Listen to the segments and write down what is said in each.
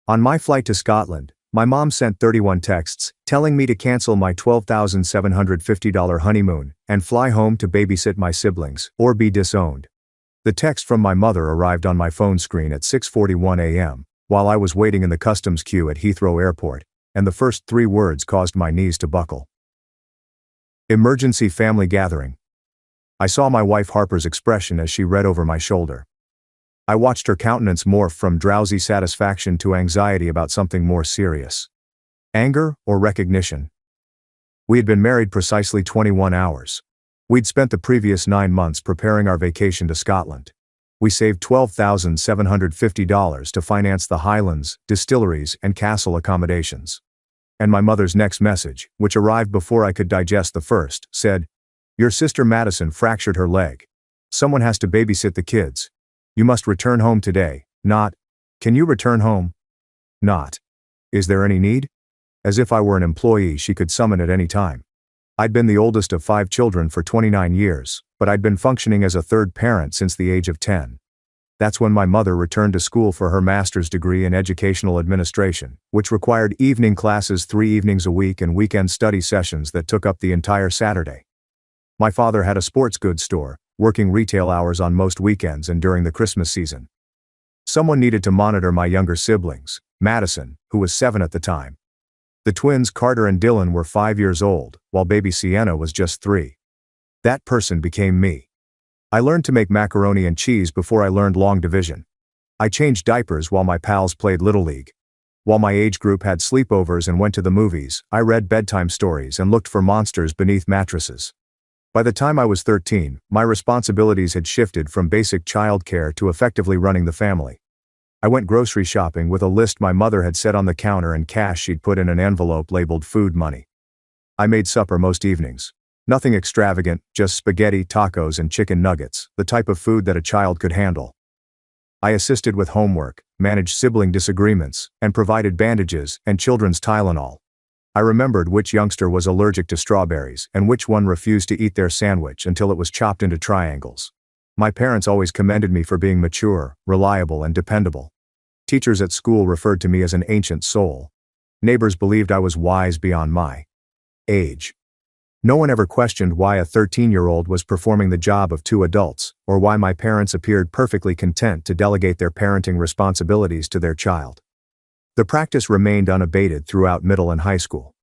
On my flight to Scotland, my mom sent 31 texts telling me to cancel my $12,750 honeymoon and fly home to babysit my siblings or be disowned. The text from my mother arrived on my phone screen at 6:41 a.m. while I was waiting in the customs queue at Heathrow Airport, and the first 3 words caused my knees to buckle. Emergency family gathering. I saw my wife Harper's expression as she read over my shoulder. I watched her countenance morph from drowsy satisfaction to anxiety about something more serious. Anger or recognition? We had been married precisely 21 hours. We'd spent the previous 9 months preparing our vacation to Scotland. We saved $12,750 to finance the Highlands, distilleries, and castle accommodations. And my mother's next message, which arrived before I could digest the first, said, "Your sister Madison fractured her leg. Someone has to babysit the kids. You must return home today." Not, "Can you return home?" Not, "Is there any need?" As if I were an employee she could summon at any time. I'd been the oldest of 5 children for 29 years, but I'd been functioning as a third parent since the age of 10. That's when my mother returned to school for her master's degree in educational administration, which required evening classes 3 evenings a week and weekend study sessions that took up the entire Saturday. My father had a sports goods store, working retail hours on most weekends and during the Christmas season. Someone needed to monitor my younger siblings, Madison, who was 7 at the time. The twins Carter and Dylan were 5 years old, while baby Sienna was just 3. That person became me. I learned to make macaroni and cheese before I learned long division. I changed diapers while my pals played Little League. While my age group had sleepovers and went to the movies, I read bedtime stories and looked for monsters beneath mattresses. By the time I was 13, my responsibilities had shifted from basic childcare to effectively running the family. I went grocery shopping with a list my mother had set on the counter and cash she'd put in an envelope labeled food money. I made supper most evenings. Nothing extravagant, just spaghetti, tacos, and chicken nuggets, the type of food that a child could handle. I assisted with homework, managed sibling disagreements, and provided bandages and children's Tylenol. I remembered which youngster was allergic to strawberries and which one refused to eat their sandwich until it was chopped into triangles. My parents always commended me for being mature, reliable, and dependable. Teachers at school referred to me as an ancient soul. Neighbors believed I was wise beyond my age. No one ever questioned why a 13-year-old was performing the job of 2 adults, or why my parents appeared perfectly content to delegate their parenting responsibilities to their child. The practice remained unabated throughout middle and high school.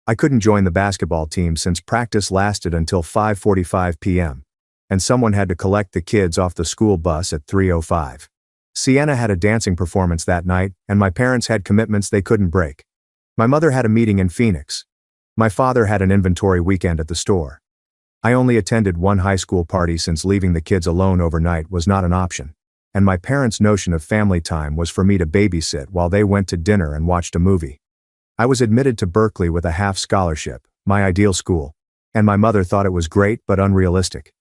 I couldn't join the basketball team since practice lasted until 5:45 p.m., and someone had to collect the kids off the school bus at 3:05. Sienna had a dancing performance that night, and my parents had commitments they couldn't break. My mother had a meeting in Phoenix. My father had an inventory weekend at the store. I only attended one high school party since leaving the kids alone overnight was not an option, and my parents' notion of family time was for me to babysit while they went to dinner and watched a movie. I was admitted to Berkeley with a half scholarship, my ideal school, and my mother thought it was great but unrealistic.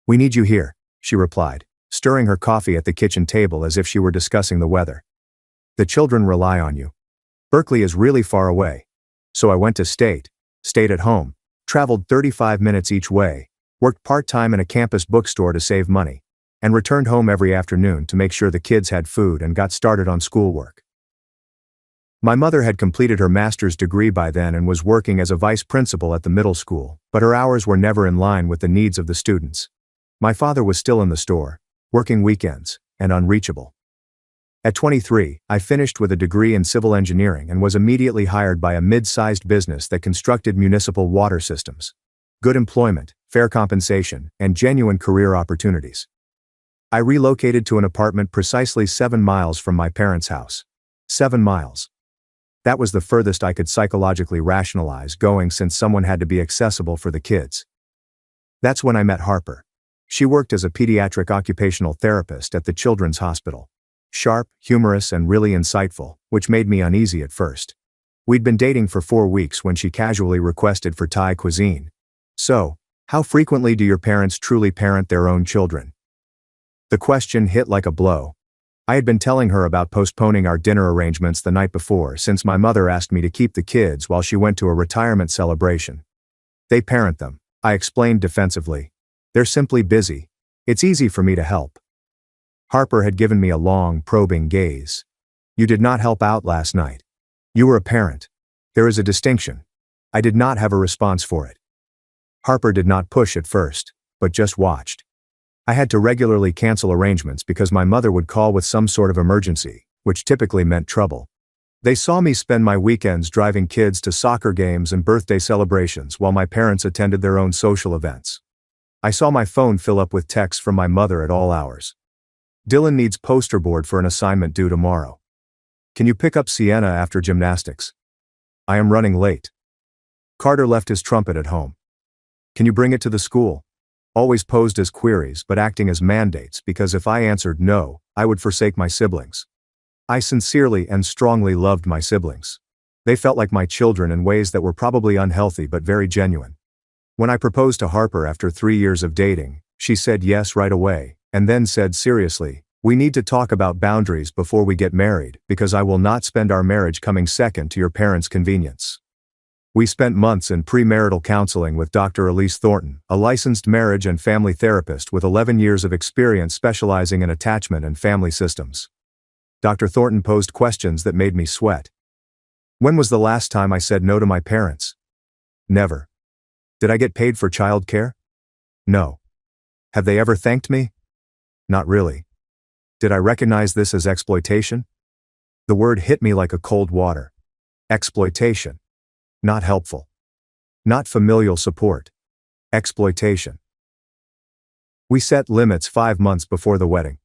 "We need you here," she replied, stirring her coffee at the kitchen table as if she were discussing the weather. "The children rely on you. Berkeley is really far away. So I went to stayed at home, traveled 35 minutes each way, worked part-time in a campus bookstore to save money, and returned home every afternoon to make sure the kids had food and got started on schoolwork." My mother had completed her master's degree by then and was working as a vice principal at the middle school, but her hours were never in line with the needs of the students. My father was still in the store, working weekends, and unreachable. At 23, I finished with a degree in civil engineering and was immediately hired by a mid-sized business that constructed municipal water systems. Good employment, fair compensation, and genuine career opportunities. I relocated to an apartment precisely 7 miles from my parents' house. 7 miles. That was the furthest I could psychologically rationalize going since someone had to be accessible for the kids. That's when I met Harper. She worked as a pediatric occupational therapist at the Children's Hospital. Sharp, humorous, and really insightful, which made me uneasy at first. We'd been dating for 4 weeks when she casually requested for Thai cuisine. "So, how frequently do your parents truly parent their own children?" The question hit like a blow. I had been telling her about postponing our dinner arrangements the night before since my mother asked me to keep the kids while she went to a retirement celebration. "They parent them," I explained defensively. "They're simply busy. It's easy for me to help." Harper had given me a long, probing gaze. You did not help out last night. You were a parent. There is a distinction. I did not have a response for it. Harper did not push at first, but just watched. I had to regularly cancel arrangements because my mother would call with some sort of emergency, which typically meant trouble. They saw me spend my weekends driving kids to soccer games and birthday celebrations while my parents attended their own social events. I saw my phone fill up with texts from my mother at all hours. Dylan needs poster board for an assignment due tomorrow. Can you pick up Sienna after gymnastics? I am running late. Carter left his trumpet at home. Can you bring it to the school? Always posed as queries but acting as mandates because if I answered no, I would forsake my siblings. I sincerely and strongly loved my siblings. They felt like my children in ways that were probably unhealthy but very genuine. When I proposed to Harper after 3 years of dating, she said yes right away, and then said seriously, "We need to talk about boundaries before we get married because I will not spend our marriage coming second to your parents' convenience." We spent months in premarital counseling with Dr. Elise Thornton, a licensed marriage and family therapist with 11 years of experience specializing in attachment and family systems. Dr. Thornton posed questions that made me sweat. When was the last time I said no to my parents? Never. Did I get paid for childcare? No. Have they ever thanked me? Not really. Did I recognize this as exploitation? The word hit me like a cold water. Exploitation. Not helpful. Not familial support. Exploitation. We set limits 5 months before the wedding.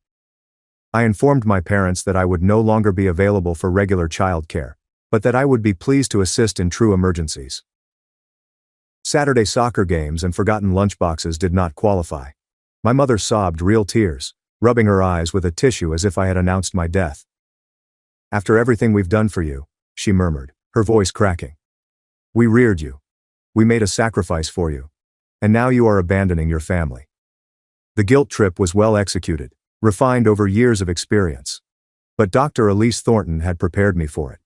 I informed my parents that I would no longer be available for regular childcare, but that I would be pleased to assist in true emergencies. Saturday soccer games and forgotten lunchboxes did not qualify. My mother sobbed real tears, rubbing her eyes with a tissue as if I had announced my death. "After everything we've done for you," she murmured, her voice cracking. "We reared you. We made a sacrifice for you. And now you are abandoning your family." The guilt trip was well executed, refined over years of experience. But Dr. Elise Thornton had prepared me for it.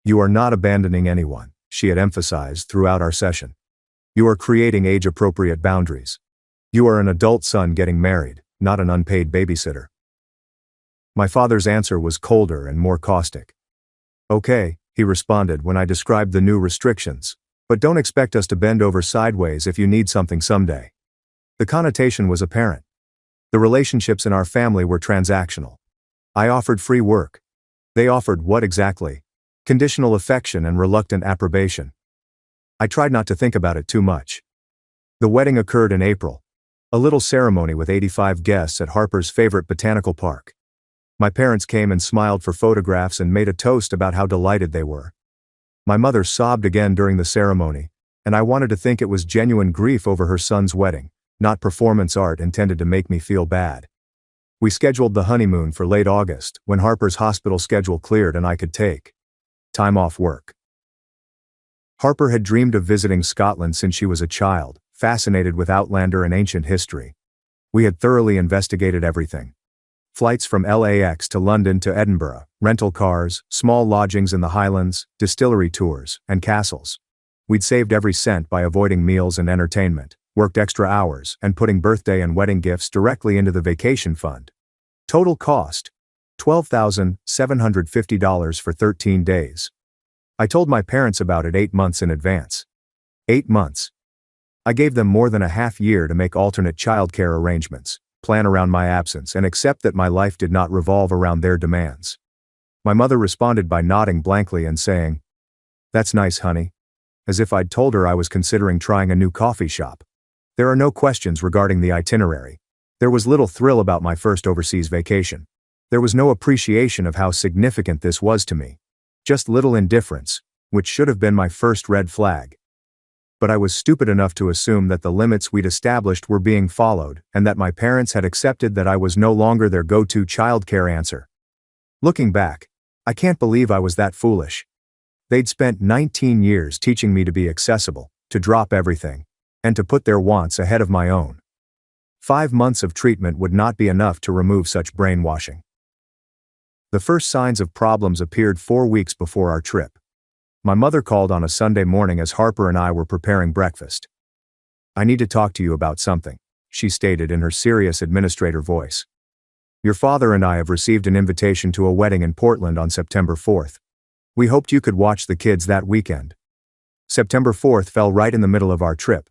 "You are not abandoning anyone," she had emphasized throughout our session. "You are creating age-appropriate boundaries. You are an adult son getting married, not an unpaid babysitter." My father's answer was colder and more caustic. "Okay," he responded when I described the new restrictions, "but don't expect us to bend over sideways if you need something someday." The connotation was apparent. The relationships in our family were transactional. I offered free work. They offered what exactly? Conditional affection and reluctant approbation. I tried not to think about it too much. The wedding occurred in April. A little ceremony with 85 guests at Harper's favorite botanical park. My parents came and smiled for photographs and made a toast about how delighted they were. My mother sobbed again during the ceremony, and I wanted to think it was genuine grief over her son's wedding, not performance art intended to make me feel bad. We scheduled the honeymoon for late August, when Harper's hospital schedule cleared and I could take time off work. Harper had dreamed of visiting Scotland since she was a child, fascinated with Outlander and ancient history. We had thoroughly investigated everything. Flights from LAX to London to Edinburgh, rental cars, small lodgings in the Highlands, distillery tours, and castles. We'd saved every cent by avoiding meals and entertainment, worked extra hours, and putting birthday and wedding gifts directly into the vacation fund. Total cost: $12,750 for 13 days. I told my parents about it 8 months in advance. 8 months. I gave them more than a half year to make alternate childcare arrangements, plan around my absence, and accept that my life did not revolve around their demands. My mother responded by nodding blankly and saying, "That's nice, honey," as if I'd told her I was considering trying a new coffee shop. There are no questions regarding the itinerary. There was little thrill about my first overseas vacation. There was no appreciation of how significant this was to me. Just little indifference, which should have been my first red flag. But I was stupid enough to assume that the limits we'd established were being followed, and that my parents had accepted that I was no longer their go-to childcare answer. Looking back, I can't believe I was that foolish. They'd spent 19 years teaching me to be accessible, to drop everything, and to put their wants ahead of my own. 5 months of treatment would not be enough to remove such brainwashing. The first signs of problems appeared 4 weeks before our trip. My mother called on a Sunday morning as Harper and I were preparing breakfast. "I need to talk to you about something," she stated in her serious administrator voice. Your father and I have received an invitation to a wedding in Portland on September 4th. We hoped you could watch the kids that weekend. September 4th fell right in the middle of our trip.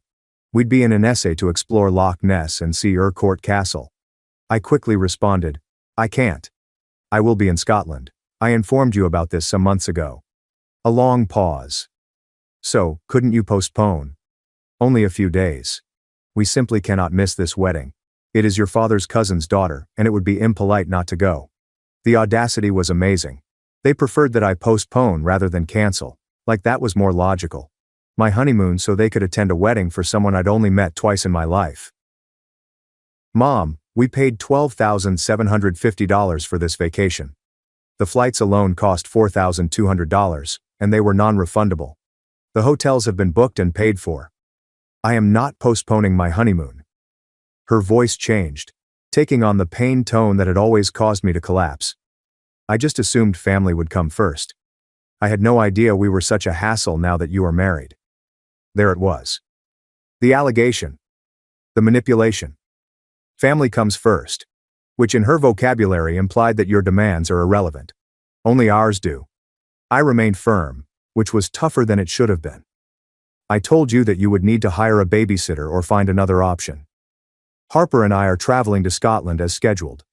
We'd be in an essay to explore Loch Ness and see Court Castle. I quickly responded, I can't. I will be in Scotland. I informed you about this some months ago. A long pause. So, couldn't you postpone? Only a few days. We simply cannot miss this wedding. It is your father's cousin's daughter, and it would be impolite not to go. The audacity was amazing. They preferred that I postpone rather than cancel, like that was more logical. My honeymoon so they could attend a wedding for someone I'd only met twice in my life. Mom, we paid $12,750 for this vacation. The flights alone cost $4,200, and they were non-refundable. The hotels have been booked and paid for. I am not postponing my honeymoon. Her voice changed, taking on the pain tone that had always caused me to collapse. I just assumed family would come first. I had no idea we were such a hassle now that you are married. There it was. The allegation. The manipulation. Family comes first, which in her vocabulary implied that your demands are irrelevant. Only ours do. I remained firm, which was tougher than it should have been. I told you that you would need to hire a babysitter or find another option. Harper and I are traveling to Scotland as scheduled.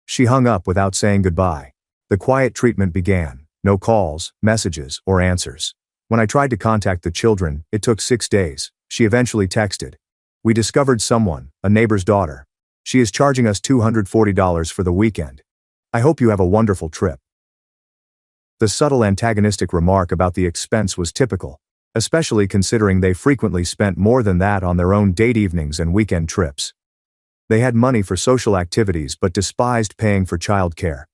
She hung up without saying goodbye. The quiet treatment began. No calls, messages, or answers. When I tried to contact the children, it took 6 days. She eventually texted. We discovered someone, a neighbor's daughter. She is charging us $240 for the weekend. I hope you have a wonderful trip. The subtle antagonistic remark about the expense was typical, especially considering they frequently spent more than that on their own date evenings and weekend trips. They had money for social activities but despised paying for childcare.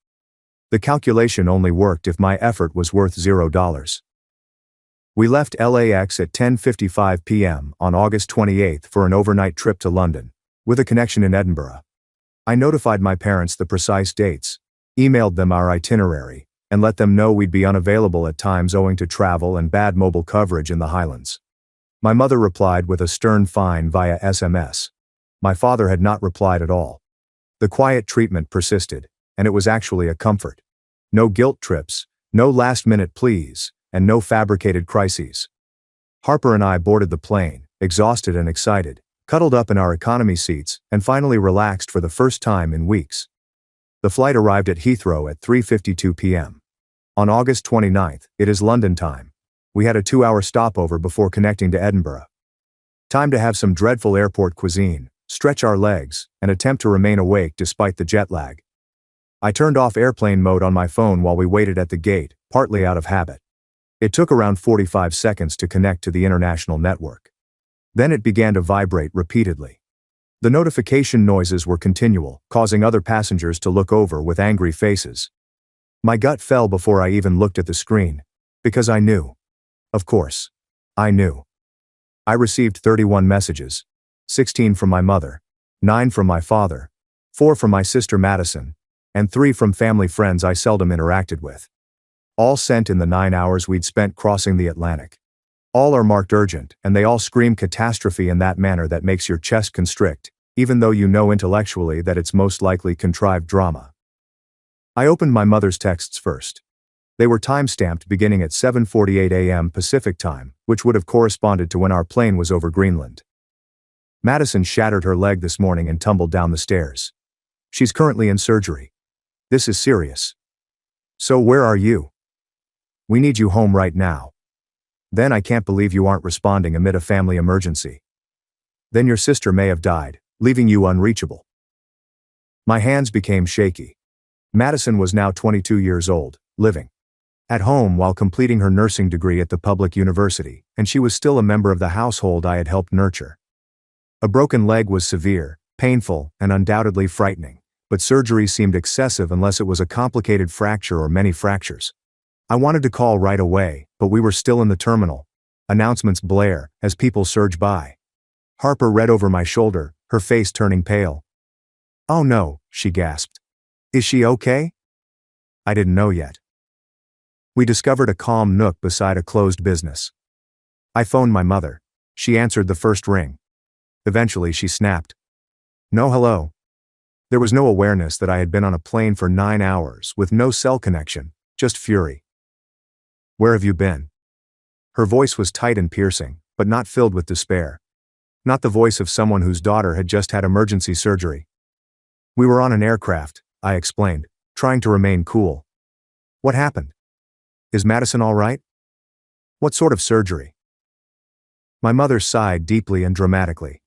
The calculation only worked if my effort was worth $0. We left LAX at 10:55 p.m. on August 28th for an overnight trip to London, with a connection in Edinburgh. I notified my parents the precise dates, emailed them our itinerary, and let them know we'd be unavailable at times owing to travel and bad mobile coverage in the Highlands. My mother replied with a stern fine via SMS. My father had not replied at all. The quiet treatment persisted, and it was actually a comfort. No guilt trips, no last-minute pleas, and no fabricated crises. Harper and I boarded the plane, exhausted and excited, cuddled up in our economy seats, and finally relaxed for the first time in weeks. The flight arrived at Heathrow at 3:52 p.m. On August 29th, it is London time. We had a 2-hour stopover before connecting to Edinburgh. Time to have some dreadful airport cuisine, stretch our legs, and attempt to remain awake despite the jet lag. I turned off airplane mode on my phone while we waited at the gate, partly out of habit. It took around 45 seconds to connect to the international network. Then it began to vibrate repeatedly. The notification noises were continual, causing other passengers to look over with angry faces. My gut fell before I even looked at the screen, because I knew. Of course, I knew. I received 31 messages, 16 from my mother, 9 from my father, 4 from my sister Madison, and 3 from family friends I seldom interacted with. All sent in the 9 hours we'd spent crossing the Atlantic. All are marked urgent, and they all scream catastrophe in that manner that makes your chest constrict, even though you know intellectually that it's most likely contrived drama. I opened my mother's texts first. They were time-stamped beginning at 7:48 a.m. Pacific time, which would have corresponded to when our plane was over Greenland. Madison shattered her leg this morning and tumbled down the stairs. She's currently in surgery. This is serious. So where are you? We need you home right now. Then I can't believe you aren't responding amid a family emergency. Then your sister may have died, leaving you unreachable. My hands became shaky. Madison was now 22 years old, living at home while completing her nursing degree at the public university, and she was still a member of the household I had helped nurture. A broken leg was severe, painful, and undoubtedly frightening, but surgery seemed excessive unless it was a complicated fracture or many fractures. I wanted to call right away, but we were still in the terminal. Announcements blare as people surge by. Harper read over my shoulder, her face turning pale. "Oh no," she gasped. "Is she okay?" I didn't know yet. We discovered a calm nook beside a closed business. I phoned my mother. She answered the first ring. Eventually she snapped. "No hello." There was no awareness that I had been on a plane for 9 hours with no cell connection, just fury. Where have you been? Her voice was tight and piercing, but not filled with despair. Not the voice of someone whose daughter had just had emergency surgery. We were on an aircraft, I explained, trying to remain cool. What happened? Is Madison all right? What sort of surgery? My mother sighed deeply and dramatically.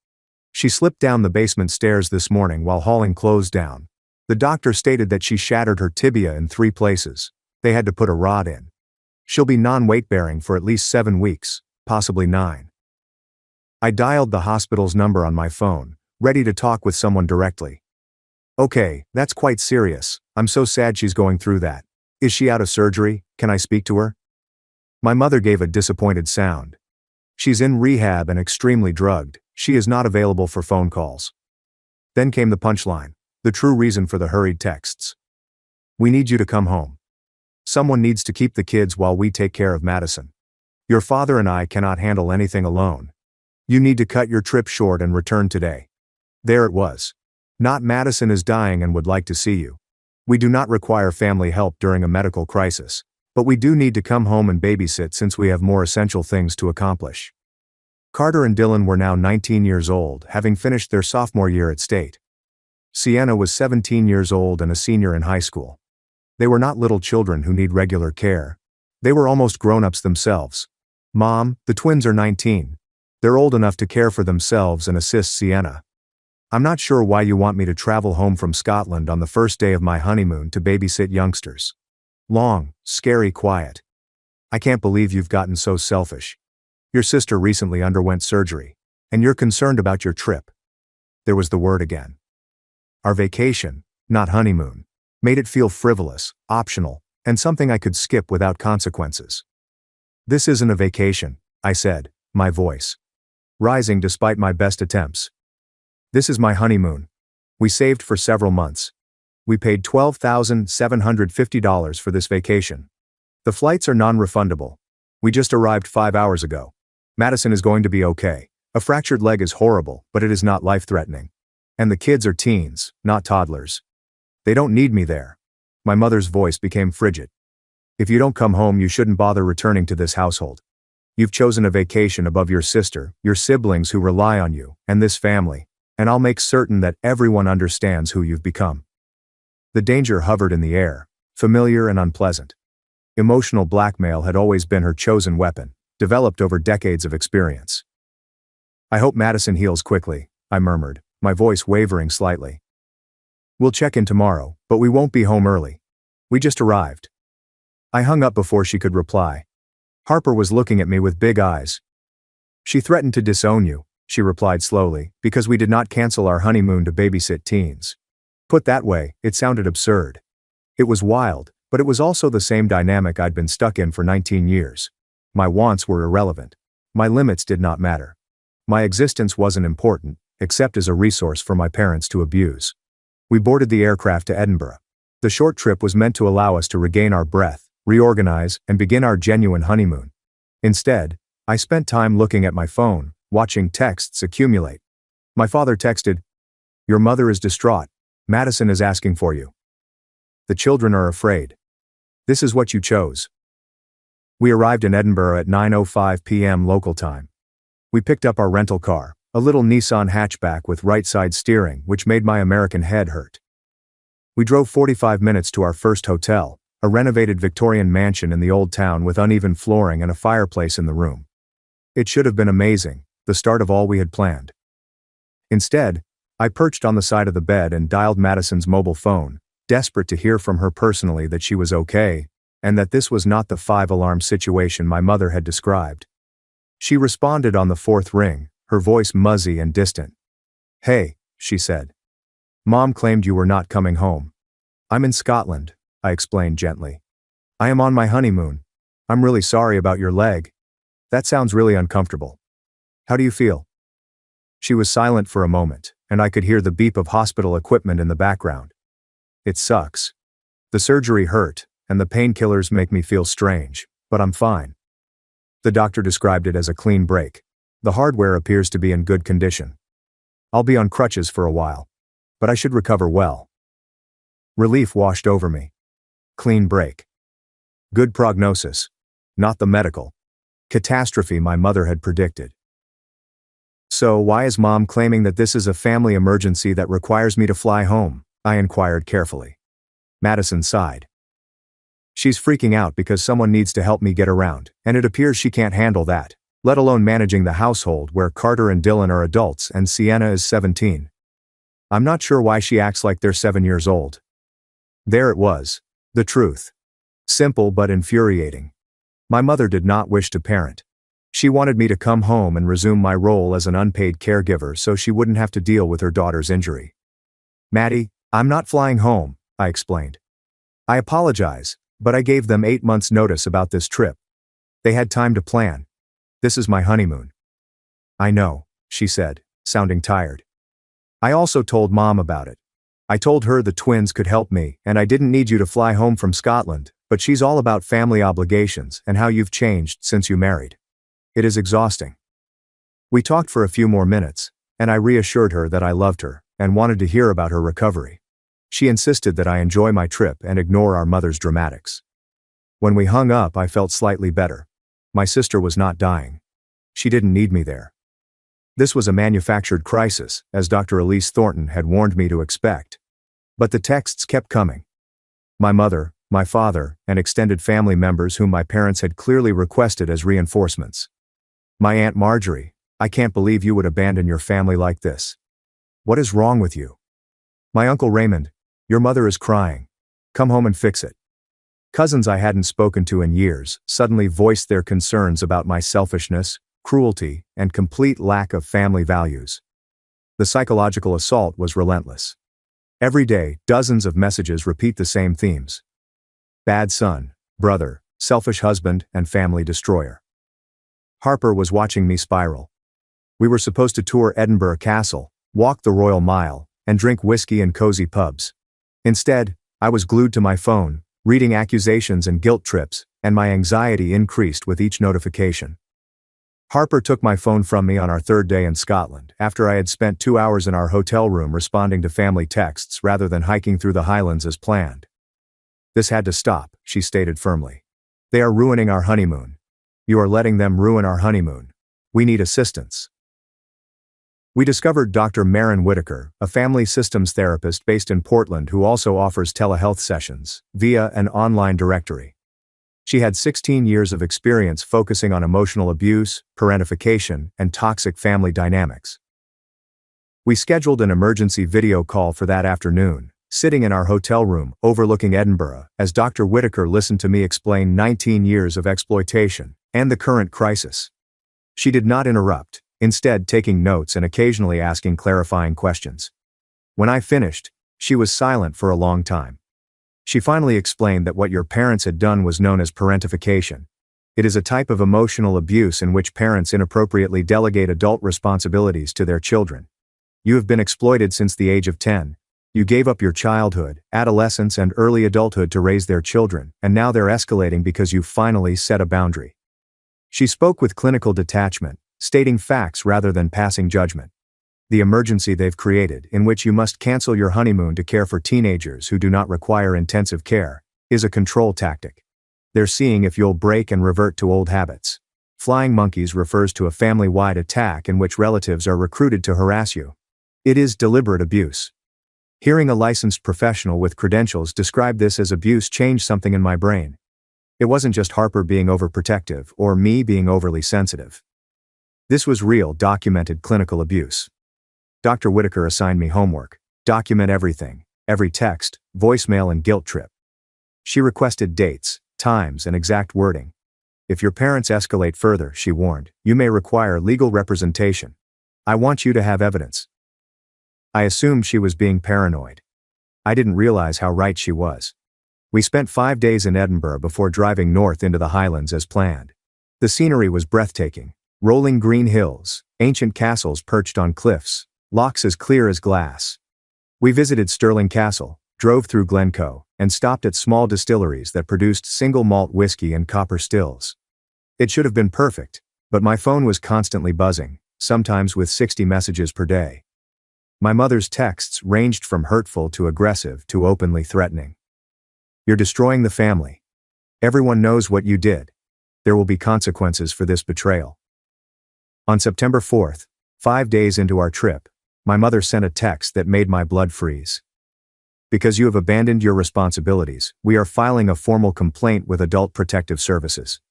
She slipped down the basement stairs this morning while hauling clothes down. The doctor stated that she shattered her tibia in 3 places. They had to put a rod in. She'll be non-weight-bearing for at least 7 weeks, possibly 9. I dialed the hospital's number on my phone, ready to talk with someone directly. Okay, that's quite serious. I'm so sad she's going through that. Is she out of surgery? Can I speak to her? My mother gave a disappointed sound. She's in rehab and extremely drugged. She is not available for phone calls. Then came the punchline, the true reason for the hurried texts. We need you to come home. Someone needs to keep the kids while we take care of Madison. Your father and I cannot handle anything alone. You need to cut your trip short and return today. There it was. Not Madison is dying and would like to see you. We do not require family help during a medical crisis, but we do need to come home and babysit since we have more essential things to accomplish. Carter and Dylan were now 19 years old, having finished their sophomore year at State. Sienna was 17 years old and a senior in high school. They were not little children who need regular care. They were almost grown-ups themselves. Mom, the twins are 19. They're old enough to care for themselves and assist Sienna. I'm not sure why you want me to travel home from Scotland on the first day of my honeymoon to babysit youngsters. Long, scary quiet. I can't believe you've gotten so selfish. Your sister recently underwent surgery, and you're concerned about your trip. There was the word again. Our vacation, not honeymoon, made it feel frivolous, optional, and something I could skip without consequences. This isn't a vacation, I said, my voice rising despite my best attempts. This is my honeymoon. We saved for several months. We paid $12,750 for this vacation. The flights are non-refundable. We just arrived 5 hours ago. Madison is going to be okay. A fractured leg is horrible, but it is not life-threatening. And the kids are teens, not toddlers. They don't need me there. My mother's voice became frigid. If you don't come home, you shouldn't bother returning to this household. You've chosen a vacation above your sister, your siblings who rely on you, and this family, and I'll make certain that everyone understands who you've become. The danger hovered in the air, familiar and unpleasant. Emotional blackmail had always been her chosen weapon, developed over decades of experience. I hope Madison heals quickly, I murmured, my voice wavering slightly. We'll check in tomorrow, but we won't be home early. We just arrived. I hung up before she could reply. Harper was looking at me with big eyes. She threatened to disown you, she replied slowly, because we did not cancel our honeymoon to babysit teens. Put that way, it sounded absurd. It was wild, but it was also the same dynamic I'd been stuck in for 19 years. My wants were irrelevant. My limits did not matter. My existence wasn't important, except as a resource for my parents to abuse. We boarded the aircraft to Edinburgh. The short trip was meant to allow us to regain our breath, reorganize, and begin our genuine honeymoon. Instead, I spent time looking at my phone, watching texts accumulate. My father texted, "Your mother is distraught. Madison is asking for you. The children are afraid. This is what you chose." We arrived in Edinburgh at 9:05 p.m. local time. We picked up our rental car, a little Nissan hatchback with right-side steering, which made my American head hurt. We drove 45 minutes to our first hotel, a renovated Victorian mansion in the old town with uneven flooring and a fireplace in the room. It should have been amazing, the start of all we had planned. Instead, I perched on the side of the bed and dialed Madison's mobile phone, desperate to hear from her personally that she was okay, and that this was not the 5-alarm situation my mother had described. She responded on the 4th ring, her voice muzzy and distant. "Hey," she said. "Mom claimed you were not coming home." "I'm in Scotland," I explained gently. "I am on my honeymoon. I'm really sorry about your leg. That sounds really uncomfortable. How do you feel?" She was silent for a moment, and I could hear the beep of hospital equipment in the background. "It sucks. The surgery hurt, and the painkillers make me feel strange, but I'm fine." The doctor described it as a clean break. The hardware appears to be in good condition. "I'll be on crutches for a while. but I should recover well. Relief washed over me. Clean break. Good prognosis. Not the medical catastrophe my mother had predicted. So why is Mom claiming that this is a family emergency that requires me to fly home? I inquired carefully. Madison sighed. She's freaking out because someone needs to help me get around, and it appears she can't handle that, let alone managing the household where Carter and Dylan are adults and Sienna is 17. I'm not sure why she acts like they're 7 years old. There it was. The truth. Simple but infuriating. My mother did not wish to parent. She wanted me to come home and resume my role as an unpaid caregiver so she wouldn't have to deal with her daughter's injury. Maddie, I'm not flying home, I explained. I apologize, but I gave them 8 months' notice about this trip. They had time to plan. This is my honeymoon. I know, she said, sounding tired. I also told Mom about it. I told her the twins could help me and I didn't need you to fly home from Scotland, but she's all about family obligations and how you've changed since you married. It is exhausting. We talked for a few more minutes, and I reassured her that I loved her and wanted to hear about her recovery. She insisted that I enjoy my trip and ignore our mother's dramatics. When we hung up, I felt slightly better. My sister was not dying. She didn't need me there. This was a manufactured crisis, as Dr. Elise Thornton had warned me to expect. But the texts kept coming. My mother, my father, and extended family members whom my parents had clearly requested as reinforcements. My Aunt Marjorie, I can't believe you would abandon your family like this. What is wrong with you? My Uncle Raymond, your mother is crying. Come home and fix it. Cousins I hadn't spoken to in years suddenly voiced their concerns about my selfishness, cruelty, and complete lack of family values. The psychological assault was relentless. Every day, dozens of messages repeat the same themes. Bad son, brother, selfish husband, and family destroyer. Harper was watching me spiral. We were supposed to tour Edinburgh Castle, walk the Royal Mile, and drink whiskey in cozy pubs. Instead, I was glued to my phone, reading accusations and guilt trips, and my anxiety increased with each notification. Harper took my phone from me on our third day in Scotland, after I had spent 2 hours in our hotel room responding to family texts rather than hiking through the Highlands as planned. This had to stop, she stated firmly. They are ruining our honeymoon. You are letting them ruin our honeymoon. We need assistance. We discovered Dr. Maren Whitaker, a family systems therapist based in Portland who also offers telehealth sessions, via an online directory. She had 16 years of experience focusing on emotional abuse, parentification, and toxic family dynamics. We scheduled an emergency video call for that afternoon, sitting in our hotel room overlooking Edinburgh, as Dr. Whitaker listened to me explain 19 years of exploitation and the current crisis. She did not interrupt, instead taking notes and occasionally asking clarifying questions. When I finished, she was silent for a long time. She finally explained that what your parents had done was known as parentification. It is a type of emotional abuse in which parents inappropriately delegate adult responsibilities to their children. You have been exploited since the age of 10. You gave up your childhood, adolescence, and early adulthood to raise their children, and now they're escalating because you finally set a boundary. She spoke with clinical detachment, stating facts rather than passing judgment. The emergency they've created, in which you must cancel your honeymoon to care for teenagers who do not require intensive care, is a control tactic. They're seeing if you'll break and revert to old habits. Flying monkeys refers to a family-wide attack in which relatives are recruited to harass you. It is deliberate abuse. Hearing a licensed professional with credentials describe this as abuse changed something in my brain. It wasn't just Harper being overprotective or me being overly sensitive. This was real, documented clinical abuse. Dr. Whitaker assigned me homework. Document everything, every text, voicemail, and guilt trip. She requested dates, times, and exact wording. If your parents escalate further, she warned, you may require legal representation. I want you to have evidence. I assumed she was being paranoid. I didn't realize how right she was. We spent 5 days in Edinburgh before driving north into the Highlands as planned. The scenery was breathtaking. Rolling green hills, ancient castles perched on cliffs, locks as clear as glass. We visited Stirling Castle, drove through Glencoe, and stopped at small distilleries that produced single malt whiskey and copper stills. It should have been perfect, but my phone was constantly buzzing, sometimes with 60 messages per day. My mother's texts ranged from hurtful to aggressive to openly threatening. You're destroying the family. Everyone knows what you did. There will be consequences for this betrayal. On September 4th, 5 days into our trip, my mother sent a text that made my blood freeze. Because you have abandoned your responsibilities, we are filing a formal complaint with Adult Protective Services.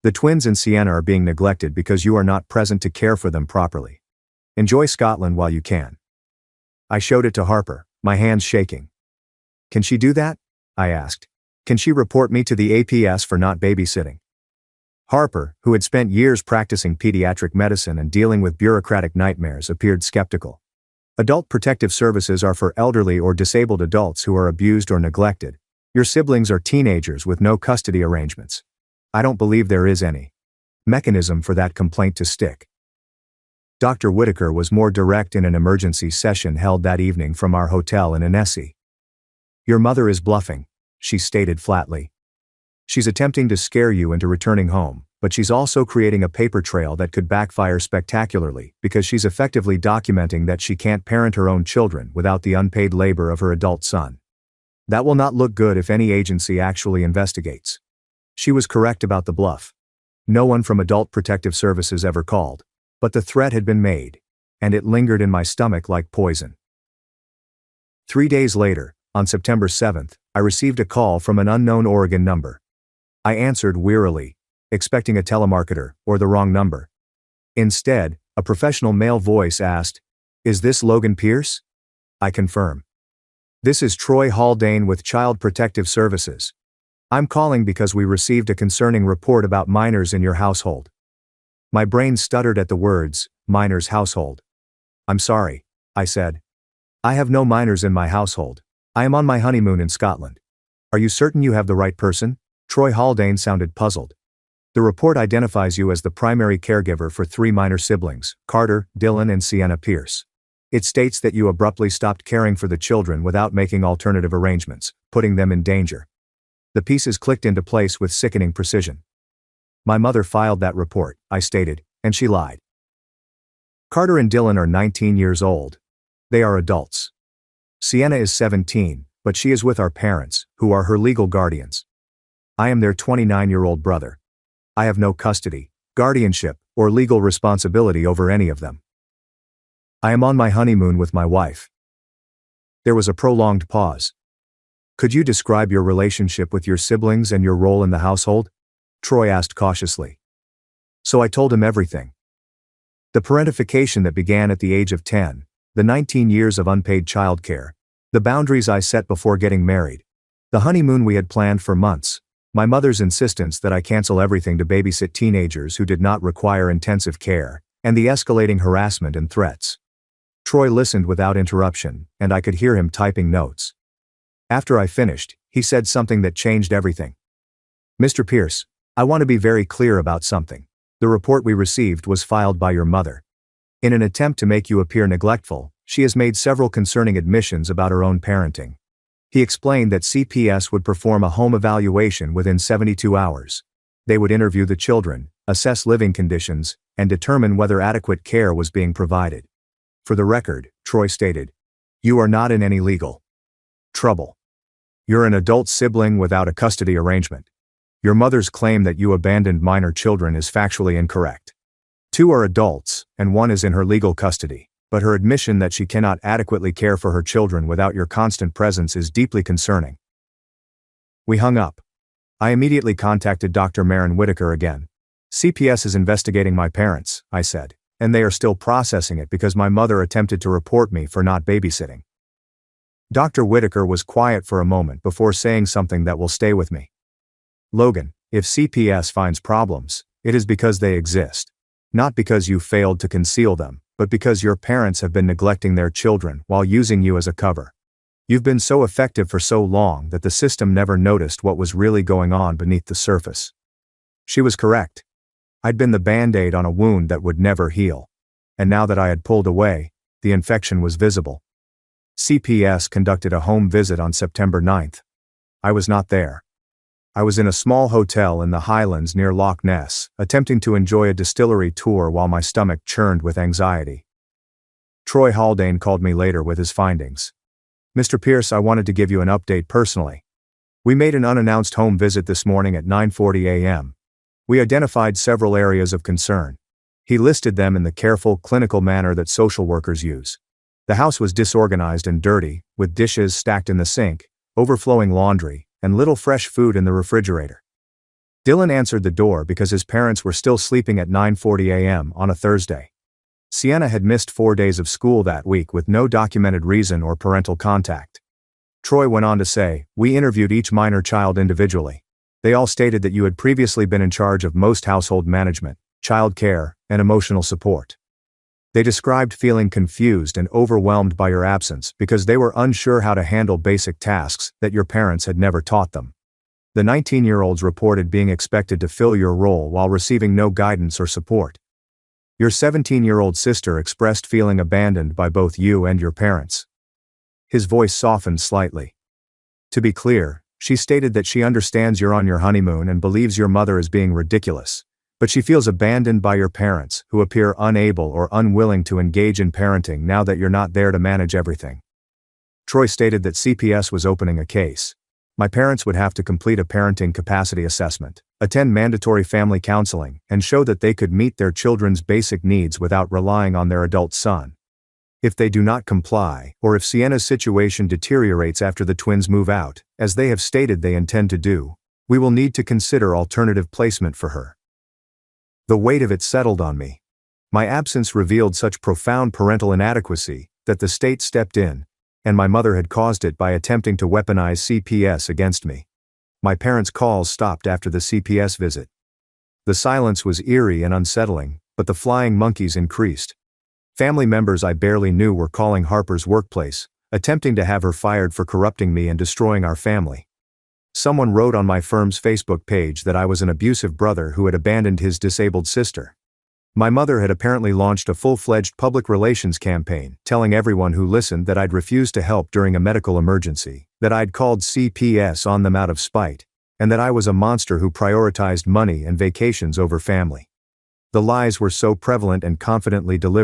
The twins and Sienna are being neglected because you are not present to care for them properly. Enjoy Scotland while you can. I showed it to Harper, my hands shaking. Can she do that? I asked. Can she report me to the APS for not babysitting? Harper, who had spent years practicing pediatric medicine and dealing with bureaucratic nightmares, appeared skeptical. Adult Protective Services are for elderly or disabled adults who are abused or neglected. Your siblings are teenagers with no custody arrangements. I don't believe there is any mechanism for that complaint to stick. Dr. Whitaker was more direct in an emergency session held that evening from our hotel in Annecy. Your mother is bluffing, she stated flatly. She's attempting to scare you into returning home, but she's also creating a paper trail that could backfire spectacularly because she's effectively documenting that she can't parent her own children without the unpaid labor of her adult son. That will not look good if any agency actually investigates. She was correct about the bluff. No one from Adult Protective Services ever called. But the threat had been made, and it lingered in my stomach like poison. 3 days later, on September 7th, I received a call from an unknown Oregon number. I answered wearily, expecting a telemarketer or the wrong number. Instead, a professional male voice asked, "Is this Logan Pierce?" I confirm. "This is Troy Haldane with Child Protective Services. I'm calling because we received a concerning report about minors in your household." My brain stuttered at the words, "minors household." "I'm sorry," I said. "I have no minors in my household. I am on my honeymoon in Scotland." "Are you certain you have the right person?" Troy Haldane sounded puzzled. "The report identifies you as the primary caregiver for 3 minor siblings, Carter, Dylan and Sienna Pierce. It states that you abruptly stopped caring for the children without making alternative arrangements, putting them in danger." The pieces clicked into place with sickening precision. "My mother filed that report," I stated, "and she lied. Carter and Dylan are 19 years old. They are adults. Sienna is 17, but she is with our parents, who are her legal guardians. I am their 29-year-old brother. I have no custody, guardianship, or legal responsibility over any of them. I am on my honeymoon with my wife." There was a prolonged pause. "Could you describe your relationship with your siblings and your role in the household?" Troy asked cautiously. So I told him everything. The parentification that began at the age of 10, the 19 years of unpaid childcare, the boundaries I set before getting married, the honeymoon we had planned for months, my mother's insistence that I cancel everything to babysit teenagers who did not require intensive care, and the escalating harassment and threats. Troy listened without interruption, and I could hear him typing notes. After I finished, he said something that changed everything. "Mr. Pierce, I want to be very clear about something. The report we received was filed by your mother. In an attempt to make you appear neglectful, she has made several concerning admissions about her own parenting." He explained that CPS would perform a home evaluation within 72 hours. They would interview the children, assess living conditions, and determine whether adequate care was being provided. "For the record," Troy stated, "you are not in any legal trouble. You're an adult sibling without a custody arrangement. Your mother's claim that you abandoned minor children is factually incorrect. 2 are adults, and 1 is in her legal custody, but her admission that she cannot adequately care for her children without your constant presence is deeply concerning." We hung up. I immediately contacted Dr. Marin Whitaker again. "CPS is investigating my parents," I said, "and they are still processing it because my mother attempted to report me for not babysitting." Dr. Whitaker was quiet for a moment before saying something that will stay with me. "Logan, if CPS finds problems, it is because they exist. Not because you failed to conceal them, but because your parents have been neglecting their children while using you as a cover. You've been so effective for so long that the system never noticed what was really going on beneath the surface." She was correct. I'd been the Band-Aid on a wound that would never heal. And now that I had pulled away, the infection was visible. CPS conducted a home visit on September 9th. I was not there. I was in a small hotel in the Highlands near Loch Ness, attempting to enjoy a distillery tour while my stomach churned with anxiety. Troy Haldane called me later with his findings. "Mr. Pierce, I wanted to give you an update personally. We made an unannounced home visit this morning at 9:40 a.m. We identified several areas of concern." He listed them in the careful, clinical manner that social workers use. The house was disorganized and dirty, with dishes stacked in the sink, overflowing laundry, and little fresh food in the refrigerator. Dylan answered the door because his parents were still sleeping at 9:40 a.m. on a Thursday. Sienna had missed 4 days of school that week with no documented reason or parental contact. Troy went on to say, "We interviewed each minor child individually. They all stated that you had previously been in charge of most household management, child care, and emotional support. They described feeling confused and overwhelmed by your absence because they were unsure how to handle basic tasks that your parents had never taught them. The 19-year-olds reported being expected to fill your role while receiving no guidance or support. Your 17-year-old sister expressed feeling abandoned by both you and your parents." His voice softened slightly. "To be clear, she stated that she understands you're on your honeymoon and believes your mother is being ridiculous, but she feels abandoned by your parents, who appear unable or unwilling to engage in parenting now that you're not there to manage everything." Troy stated that CPS was opening a case. "My parents would have to complete a parenting capacity assessment, attend mandatory family counseling, and show that they could meet their children's basic needs without relying on their adult son. If they do not comply, or if Sienna's situation deteriorates after the twins move out, as they have stated they intend to do, we will need to consider alternative placement for her." The weight of it settled on me. My absence revealed such profound parental inadequacy that the state stepped in, and my mother had caused it by attempting to weaponize CPS against me. My parents' calls stopped after the CPS visit. The silence was eerie and unsettling, but the flying monkeys increased. Family members I barely knew were calling Harper's workplace, attempting to have her fired for corrupting me and destroying our family. Someone wrote on my firm's Facebook page that I was an abusive brother who had abandoned his disabled sister. My mother had apparently launched a full-fledged public relations campaign, telling everyone who listened that I'd refused to help during a medical emergency, that I'd called CPS on them out of spite, and that I was a monster who prioritized money and vacations over family. The lies were so prevalent and confidently delivered